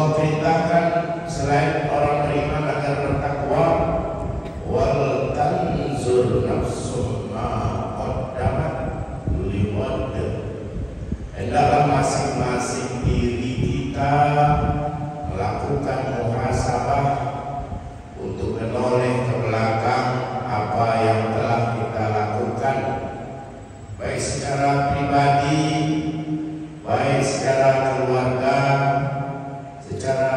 Allah perintahkan selain orang beriman agar bertakwa, wal tanzur nafsum ma qaddamat liwad. Hendaklah masing-masing diri kita melakukan muhasabah untuk menoleh ke belakang apa yang telah kita lakukan, baik secara pribadi, baik secara keluarga, secara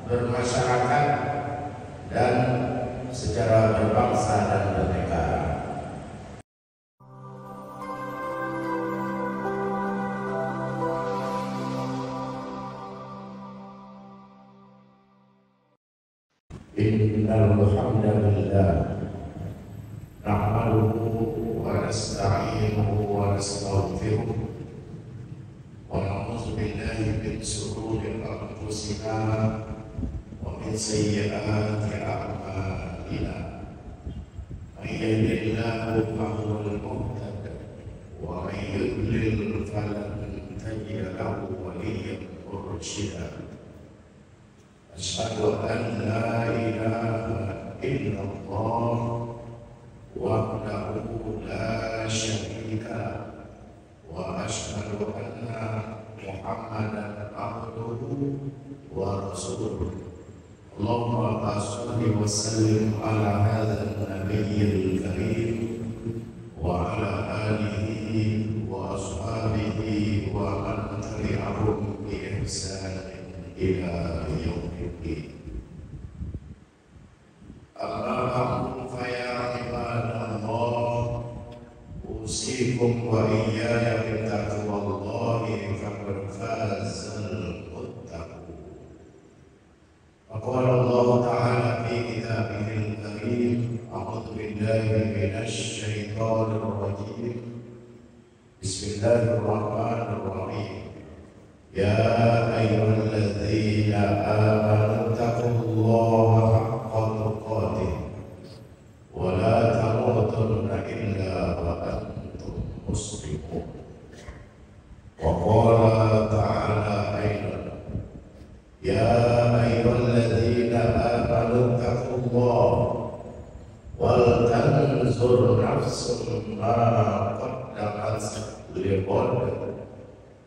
bermasyarakat, dan secara berbangsa dan bernegara. Innal hamdalillah nahmaduhu wa nasta'inuhu wa nastaghfiruh wa na'udzu billahi min shururi anfusina wa min sayyiati a'malina. May yahdihillahu fahuwal muhtadi wa may yudlil falan tajida lahu waliyyan mursyida. Asyhadu an la ilaha illallah wahdahu la syarika lahu wa asyhadu anna Muhammadan abduhu wa rasuluh. Allahumma shalli wa sallim ala hadzal nabiyyil karim wa ala alihi wa ashabihi wa man tabi'ahum bi ihsan ila yaumiddin. Amma ba'du fa ya ibadallah, usikum wa iyaya bi taqwallahi faqad fazal muttaqun. Qala Allah ta'ala fi kitabihil karim, a'udzu billahi minasy syaithanir rajim. Bismillahirrahmanirrahim. Ya ayyuhalladzina amanu taqullaha haqqa tuqatih wa la tamutunna illa wa antum muslimun. Wa qala ta'ala aidan, ya ayyuhalladzina amanu taqullaha wal tanzur nafsum ma qaddamat lighad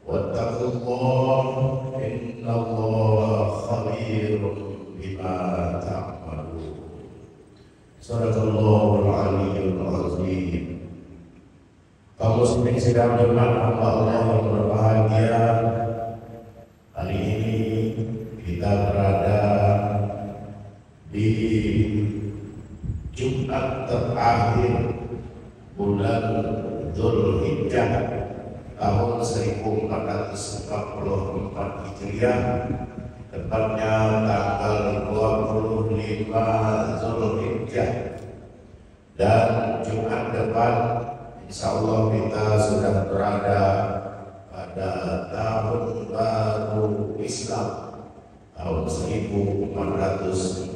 wattaqullah innallaha khabirun bima ta'malun. Sadaqallahul aliyyul azim. Kaum muslimin sidang jemaat hamba Allah yang berbahagia, hari ini kita berada di Jumat terakhir bulan Dzulhijjah tahun 1444 Hijriah, tepatnya tanggal 25 Dzulhijjah. Dan Jumat depan insyaallah kita sudah berada pada tahun baru Islam tahun 1445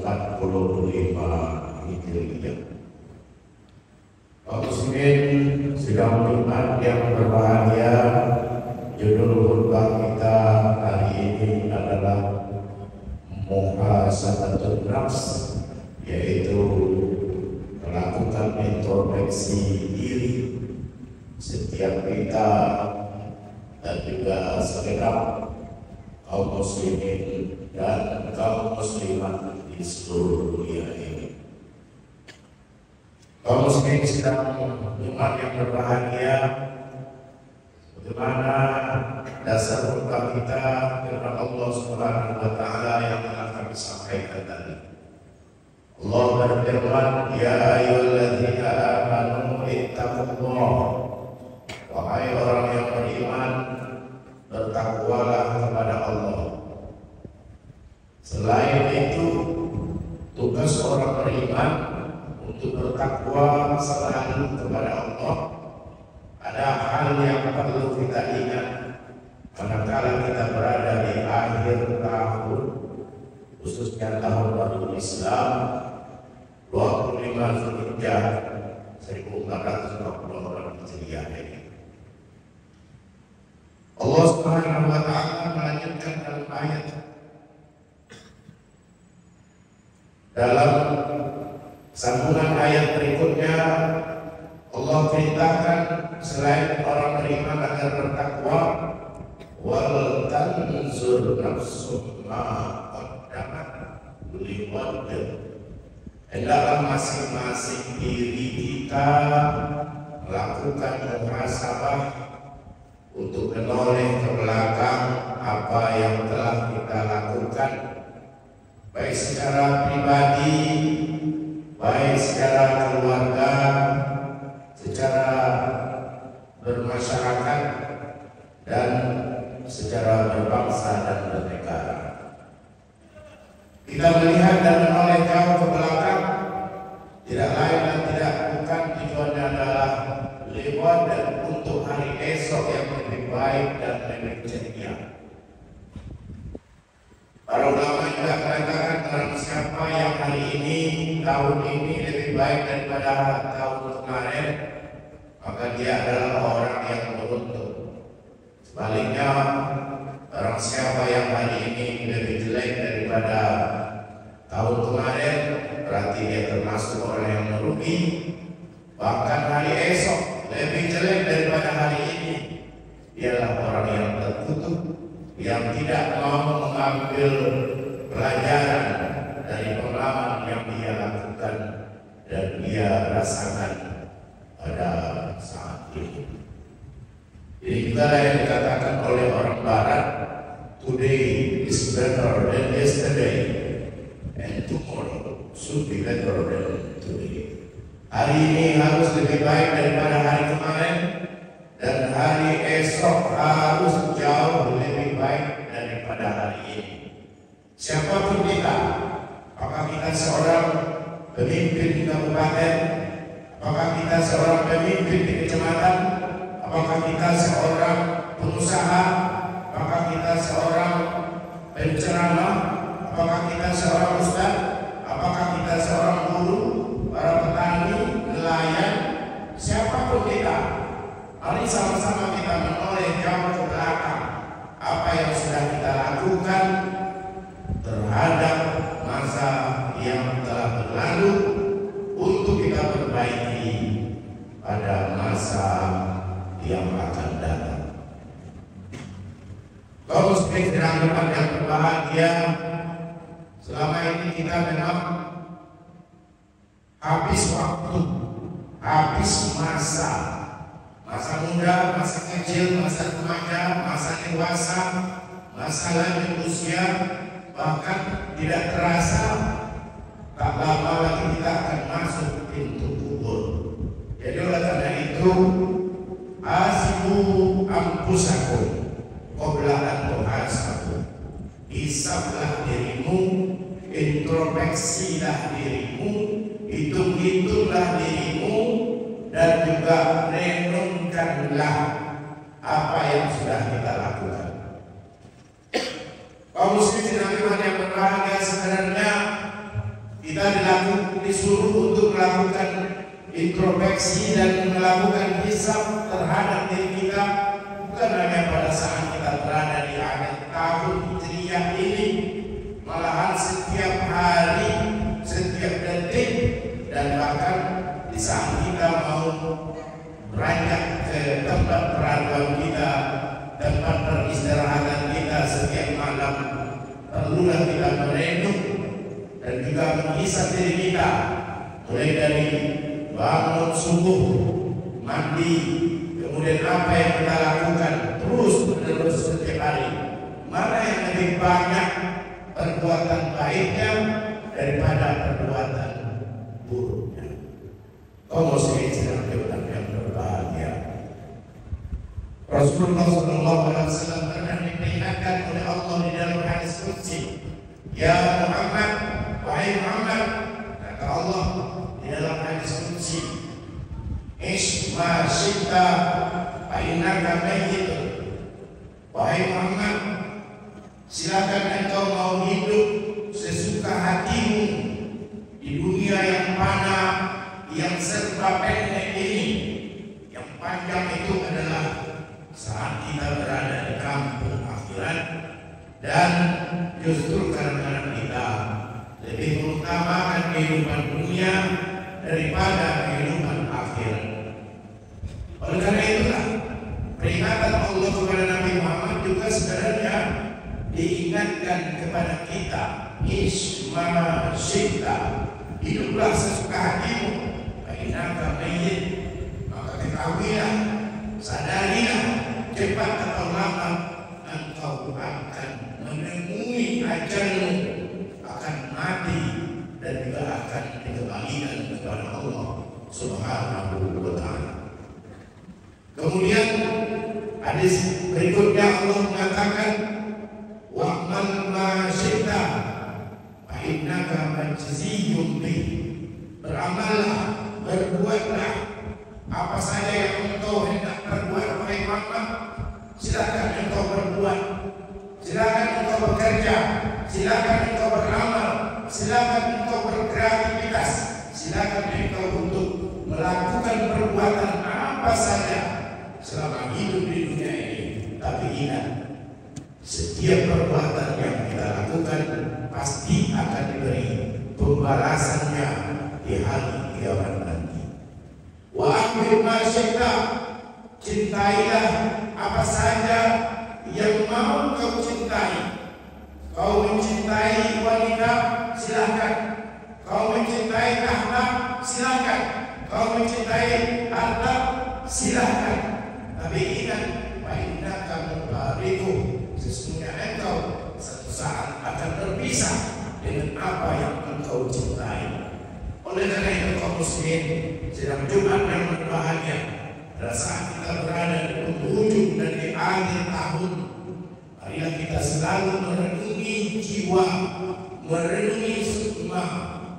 Hijriah. Kaum muslimin sidang Jumat yang berbahagia, judul khutbah kita hari ini adalah muhasabatun nafs, yaitu melakukan introspeksi diri setiap kita dan juga segenap kaum muslimin dan kaum muslimat di seluruh dunia ini. Kaum muslimin sidang Jumat yang berbahagia, bagaimana dasar khutbah kita firman Allah Subhanahu wa taala yang telah kami sampaikan tadi. Allah berfirman, ya ayyuhalladzina amanu ittaqullah, wahai orang yang beriman, bertakwalah kepada Allah. Selain itu, tugas orang beriman untuk bertakwa selalu kepada Allah. Ada hal yang perlu kita ingat manakala kita berada di akhir tahun, khususnya tahun baru Islam 25 Zulhijjah 1444 Hijriah ini. Allah Subhanahu wa taala melanjutkan dalam ayat Dalam sambungan ayat berikutnya Allah perintahkan selain orang beriman agar bertakwa, wal tanzur nafsum ma qaddamat liwad. Hendaklah masing-masing diri kita melakukan muhasabah untuk menoleh ke belakang apa yang telah kita lakukan, baik secara pribadi, baik secara keluarga, secara bermasyarakat, dan secara berbangsa dan bernegara. Kita melihat dan menoleh jauh ke belakang, tidak lain dan tidak bukan tujuannya adalah lewat dan untuk hari esok yang lebih baik dan lebih ceria. Para ulama juga mengatakan barang siapa yang hari ini, tahun ini lebih baik daripada tahun kemarin, maka dia adalah orang yang beruntung. Sebaliknya, barang siapa yang hari ini lebih jelek daripada tahun kemarin, berarti dia termasuk orang yang merugi. Bahkan hari esok lebih jelek daripada hari ini, ialah orang yang terkutuk, yang tidak mau mengambil pelajaran dari pengalaman yang dia lakukan dan dia rasakan pada saat ini. Jadi itulah yang dikatakan oleh orang Barat, today is better than yesterday and tomorrow should be better than today. Hari ini harus lebih baik daripada hari kemarin, dan hari esok harus jauh lebih baik daripada hari ini. Siapapun kita, apakah kita seorang pemimpin di kabupaten, apakah kita seorang pemimpin di kecamatan, apakah kita seorang pengusaha, apakah kita seorang penceramah, apakah kita seorang ustaz, apakah kita seorang guru, para petani, nelayan, siapapun kita, mari sama-sama kita menoleh jauh ke belakang apa yang sudah kita lakukan terhadap masa yang telah berlalu untuk kita perbaiki pada masa yang akan datang. Kaum muslimin yang berbahagia, selama ini kita memang habis waktu, habis masa muda, masa kecil, masa remaja, masa dewasa, masa lanjut usia, bahkan tidak terasa tak lama lagi kita akan masuk pintu kubur. Jadi oleh karena itu, asibu ampusakum qabla an tuhasabu. Hisablah dirimu, introspeksilah dirimu, hitung-hitunglah dirimu, dan juga renungkanlah apa yang sudah kita lakukan. Kaum muslimin yang berbahagia, sebenarnya kita disuruh untuk melakukan introspeksi dan melakukan hisab terhadap diri kita, bukan hanya pada saat kita berada di akhir tahun hijriah ini, malahan setiap hari, setiap detik, dan bahkan di saat kita mau beranjak ke tempat peraduan kita, tempat peristirahatan kita setiap malam, perlulah kita merenung dan juga menghisab diri kita, mulai dari bangun subuh, mandi, kemudian apa yang kita lakukan terus menerus setiap hari. Mana yang lebih banyak perbuatan baiknya daripada perbuatan buruknya? Kaum muslimin yang berbahagia, Rasulullah SAW pernah diperingatkan oleh Allah di dalam hadis qudsi, ya Muhammad, wahai Muhammad, kata Allah di dalam hadis qudsi, ish ma syi'ta fa innaka mayyitun. Wahai Muhammad, silakan engkau mau hidup sesuka hatimu di dunia yang fana, yang serba pendek ini. Yang panjang itu adalah saat kita berada di kampung akhirat, dan justru karena kita lebih mengutamakan kehidupan dunia daripada kehidupan akhirat. Oleh karena itulah peringatan Allah kepada Nabi Muhammad juga sebenarnya diingatkan kepada kita, isma syi'ta, hiduplah sesuka hatimu, fa'inaka mayyit, maka ketahuilah, sadarilah, cepat atau lambat engkau akan menemui ajalmu, akan mati dan juga akan dikembalikan kepada Allah Subhanahu wa ta'ala. Kemudian hadis berikutnya Allah mengatakan, wa'mal ma syi'ta fa innaka majziyyun bih, beramallah, berbuatlah apa saja yang engkau hendak perbuat wahai Muhammad. Silakan engkau berbuat, silakan engkau bekerja, silakan engkau beramal, silakan engkau berkreativitas, silakan engkau untuk melakukan perbuatan apa saja selama hidup di dunia ini. Tapi ingat, setiap perbuatan yang kita lakukan pasti akan diberi pembalasannya di hari kiamat nanti. Wa ambil ma syi'ta, cintailah apa saja yang mau kau cintai. Kau mencintai wanita, silakan. Kau mencintai tahta, silakan. Kau mencintai harta, silakan. Tapi ingat, wa innaka mufariqu, sesungguhnya engkau satu saat akan berpisah dengan apa yang engkau cintai. Oleh karena itu kaum muslimin, sedang Jumat yang berbahagia, pada saat kita berada di penghujung dan di akhir tahun, marilah kita selalu merenungi jiwa, merenungi sukma,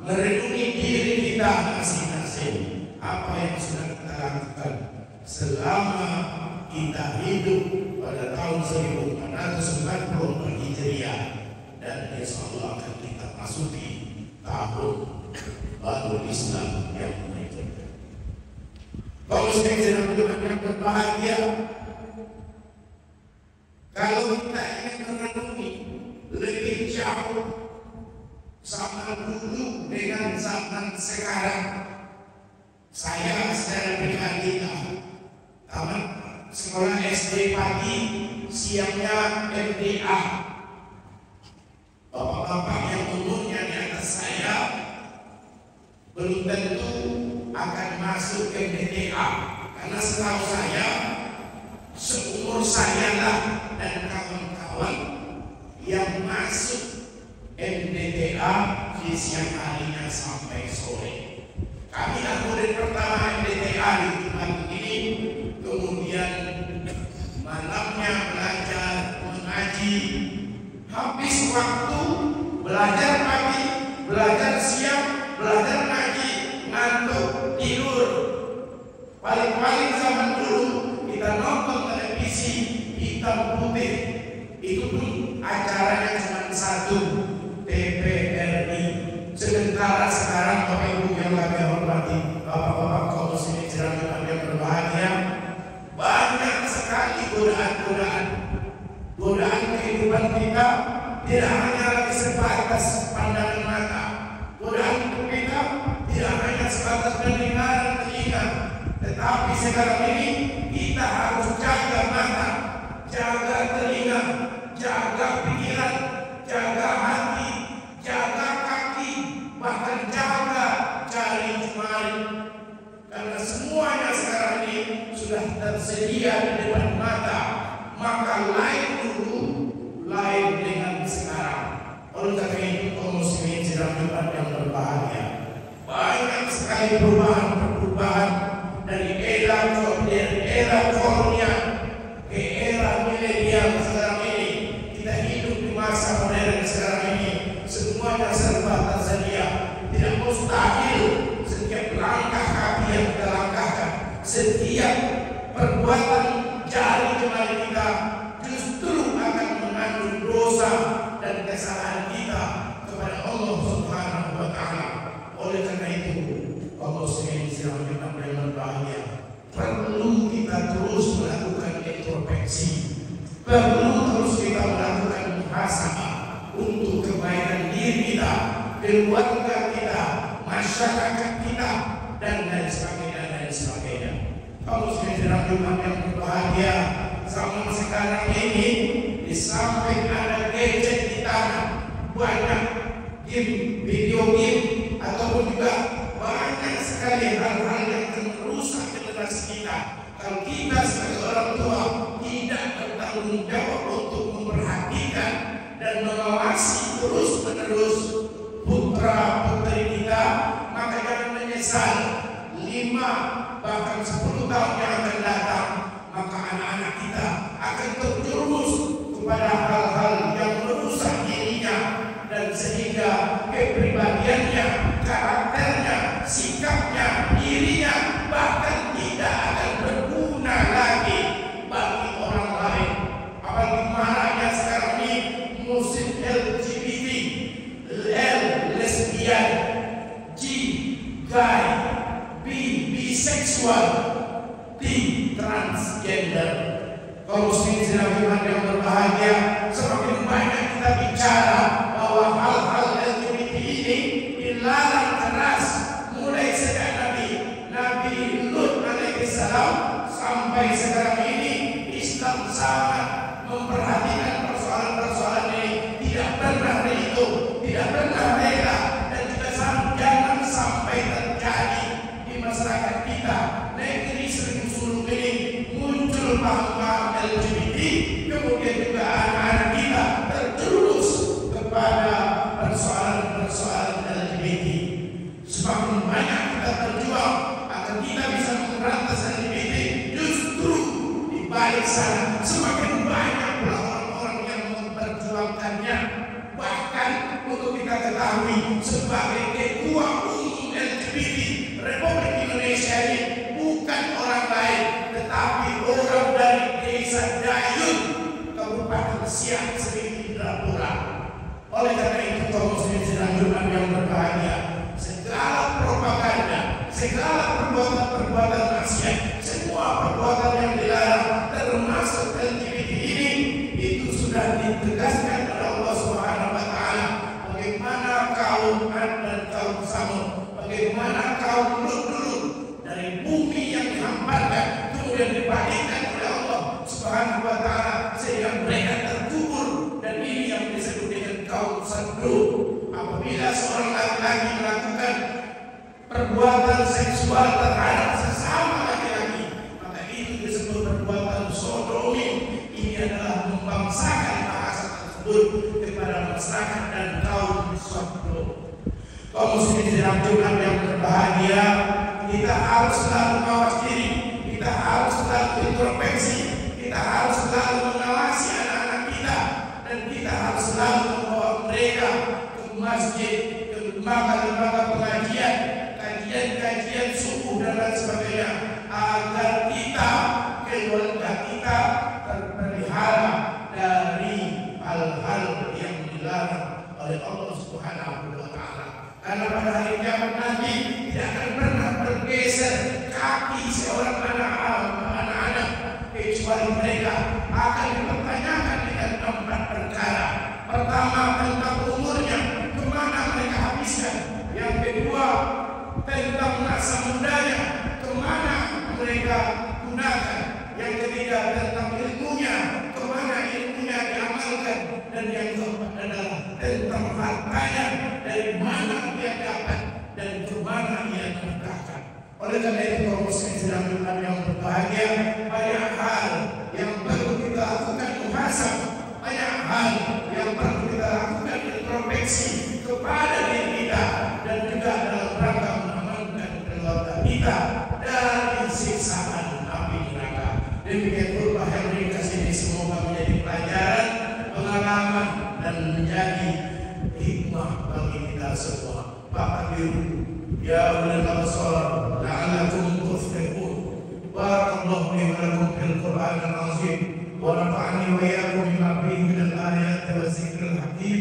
merenungi diri kita masing-masing. Apa yang sudah kita lakukan selama kita hidup pada tahun 1444 Hijriah, dan insya Allah akan kita masuki tahun baru Islam yang menunjukkan. Kaum muslimin sedang yang berbahagia, kalau kita ingin merenungi lebih jauh zaman dulu dengan zaman sekarang. Saya secara pribadi tamat sekolah SD pagi, siangnya MTA. Bapak-bapak yang umurnya di atas saya belum tentu akan masuk ke MTA, karena setahu saya seumur saya lah dan kawan-kawan yang masuk MTA di siang harinya sampai sore. Kami lah murid pertama MTA di tempat ini, kemudian malamnya belajar mengaji, habis waktu belajar pagi, belajar siang, belajar ngaji, ngantuk, tidur. Paling-paling zaman dulu kita nonton televisi hitam putih, itu pun acaranya cuma satu, TVRI. Sementara sekarang Bapak Ibu yang kami hormati, Bapak-bapak kaum muslimin sedang yang berbahagia, banyak sekali godaan-godaan kehidupan kita. Tidak hanya lagi sebatas pandangan mata, godaan kita tidak hanya sebatas pendengaran telinga, tetapi sekarang ini kita harus jaga mata, jaga telinga, jaga pikiran, jaga hati, jaga kaki, bahkan jaga jari jemari, karena semuanya sekarang ini sudah tersedia di depan mata. Maka lain dulu, lain dengan sekarang. Oleh karena itu kaum muslimin sedang yang berbahagia, banyak sekali perubahan dari era kolonial ke era milenial sekarang ini. Kita hidup di masa modern sekarang ini, semuanya serba tersedia. Tidak mustahil setiap langkah kaki yang kita langkahkan, setiap perbuatan jari jemari kita justru akan mengandung dosa dan kesalahan kita kepada Allah Subhanahu wa ta'ala. Oleh karena itu, kaum muslimin sedang yang berbahagia, perlu kita terus melakukan introspeksi, perlu terus kita melakukan muhasabah untuk kebaikan diri kita, keluarga kita, masyarakat kita, dan lain sebagainya. Kalau sedang Jumat yang berbahagia, zaman sekarang ini di samping ada gadget di tangan, banyak game, video game, ataupun juga banyak sekali hal-hal yang akan merusak generasi kita. Kalau kita sebagai orang tua tidak bertanggung jawab untuk memperhatikan dan mengawasi terus-menerus putra putri kita, maka jangan menyesal 5 bahkan 10 tahun yang akan datang, maka anak-anak kita akan terjerumus kepada hal-hal yang merusak dirinya, dan sehingga kepribadiannya, karakternya, sikapnya, dirinya bahkan tidak akan berguna lagi bagi orang lain. Apalagi marahnya sekarang ini musim LGBT, L lesbian, G gay, B biseksual, T transgender. Kalau muslim sedang yang berbahagia, semakin banyak kita bicara bahwa hal-hal LGBT ini dilarang keras mulai sejak Nabi Lut alaihissalam sampai sekarang ini. Islam sangat memperhatikan persoalan-persoalan ini, tidak pernah itu, tidak pernah rela, dan juga jangan sampai terjadi di masyarakat kita. Negeri Seribu Sulung ini muncul paham-paham LGBT, kemudian juga anak-anak kita terjerumus kepada persoalan-persoalan LGBT. Semakin banyak kita berjuang agar kita bisa memberantas LGBT, justru di balik sana semakin banyak pula orang-orang yang memperjuangkannya. Bahkan untuk kita ketahui, sebagai ketua umum LGBT Republik Indonesia ini bukan orang lain tetapi orang dari Desa Dayun, Kabupaten Siak, Sri Indrapura. Oleh karena itu, kaum muslimin sedang yang berbahagia, segala propaganda, segala perbuatan-perbuatan maksiat, semua perbuatan yang dilarang termasuk LGBT ini, itu sudah ditegaskan oleh Allah Subhanahu wa taala. Bagaimana kaum Ad dan kaum Samud, bagaimana kaum Lut dulu dari bumi yang dihamparkan kemudian dibalikkan oleh Allah Subhanahu wa taala sehingga mereka terkubur, dan ini yang disebut dengan kaum Samud. Apabila seorang laki-laki melakukan perbuatan seksual terhadap sesama laki-laki, maka itu disebut perbuatan sodomi. Ini adalah membangsakan bahasa tersebut kepada masyarakat dan kaum Samud. Kaum muslimin sedang Jumat yang berbahagia, kita harus selalu mawas diri, kita harus selalu introspeksi, kita harus selalu mengawasi anak-anak kita, dan kita harus selalu membawa mereka ke masjid, ke lembaga-lembaga pengajian, kajian-kajian subuh dan lain sebagainya, agar kita, keluarga kita terpelihara dari hal-hal yang dilarang oleh Allah Subhanahu wa taala. Karena pada hari kiamat nanti tidak akan pernah bergeser kaki seorang anak-anak, kecuali mereka akan dipertanyakan dengan 4 perkara. Pertama, tentang umurnya, kemana mereka habiskan. Yang kedua, tentang masa mudanya, kemana mereka gunakan. Yang ketiga, tentang ilmunya, kemana ilmunya diamalkan. Dan yang keempat adalah tentang hartanya, dari mana dia dapat dan kemana dia nafkahkan. Oleh karena itu, kaum muslimin sedang yang berbahagia, banyak hal yang perlu kita lakukan muhasabah, banyak hal yang perlu kita lakukan introspeksi kepada diri kita, dan juga dalam rangka mengamankan keluarga kita dari siksaan api neraka. Demikian pula yang ringkas ini semoga menjadi pelajaran, pengalaman, dan menjadi hikmah bagi kita semua. Fa'abiru ya ulil absar la'allakum tuflihun. Barakallahu li wa lakum fil Qur'anil azim, wa nafa'ani wa iyyakum bima fihi minal ayati wa zikril hakim,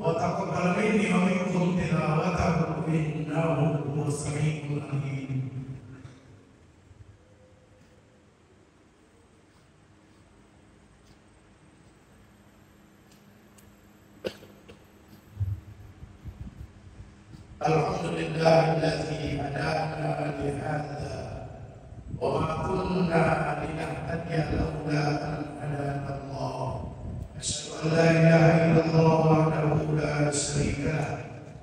wa taqabbal minni wa minkum tilawatahu innahu huwas samiul alim. الحمد لله الذي هدانا لهذا وما كنا لنهتدي لولا أن هدانا الله. أشهد أن لا إله إلا الله وحده لا شريك له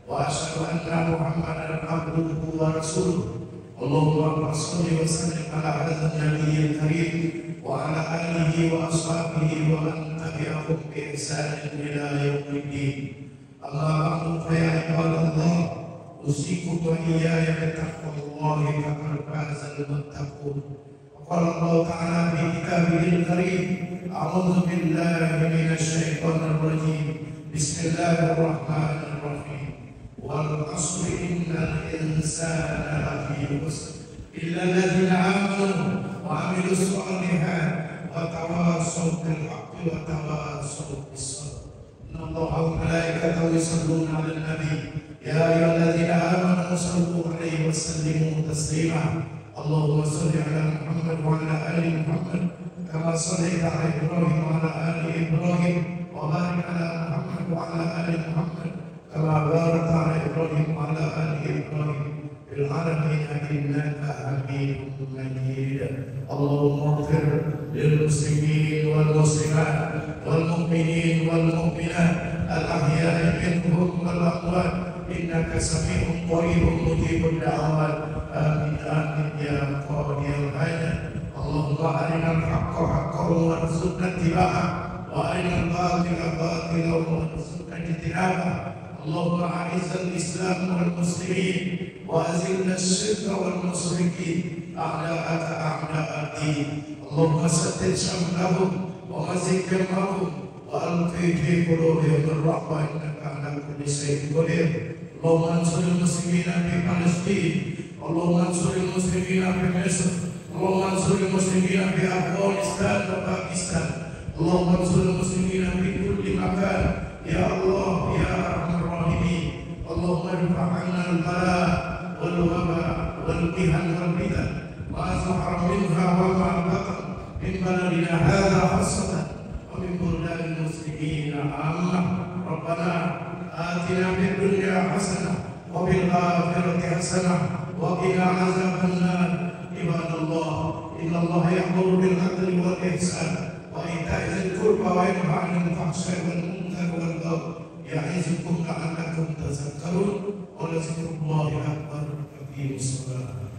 وأشهد أن محمدا عبده ورسوله. اللهم صل وسلم على هذا النبي الكريم وعلى آله وأصحابه ومن تبعهم بإحسان إلى يوم الدين. أما بعد فيا عباد الله أوصيكم وإياي بتقوى الله فقد فاز المتقون. وقال الله تعالى في كتابه الكريم: أعوذ بالله من الشيطان الرجيم، بسم الله الرحمن الرحيم، والعصر إن الإنسان لفي خسر إلا الذين آمنوا وعملوا الصالحات وتواصوا بالحق وتواصوا بالصبر. إن الله وملائكته يصلون على النبي يا أيها الذين آمنوا صلوا عليه وسلموا تسليما. اللهم صل على محمد وعلى آل محمد كما صليت على إبراهيم وعلى آل إبراهيم، وبارك على محمد وعلى آل محمد كما باركت على إبراهيم وعلى آل إبراهيم في العالمين إنك حميد مجيد. اللهم اغفر للمسلمين والمسلمات والمؤمنين والمؤمنات الأحياء منهم والأموات إنك سميع قريب مجيب الدعوات. آمين آمين يا قاضي الحاجات. اللهم أرنا الحق حقا وارزقنا اتباعه وأرنا الباطل باطلا وارزقنا اجتنابه. اللهم أعز الإسلام والمسلمين وأذل الشرك والمشركين أعداءك أعداء الدين. اللهم سدد شملهم ومزق جمعهم وألقي في قلوبهم الرحمة إنك على كل شيء قدير. اللهم انصر المسلمين في فلسطين، اللهم انصر المسلمين في مصر، اللهم انصر المسلمين في أفغانستان وباكستان، اللهم انصر المسلمين في كل مكان يا الله يا أرحم الراحمين. اللهم ارفع عنا البلاء والوباء والمحن والفتن ما ظهر منها وما بطن من بلدنا هذا خاصة ومن بلدان المسلمين عامة. ربنا آتنا في الدنيا حسنة وفي الآخرة حسنة وقنا عذاب النار. عباد الله إن الله يأمر بالعدل والإحسان وإيتاء ذي القربى وينهى عن الفحشاء والمنكر والبغي يعظكم لعلكم تذكرون. ولذكر الله أكبر. أقيموا الصلاة.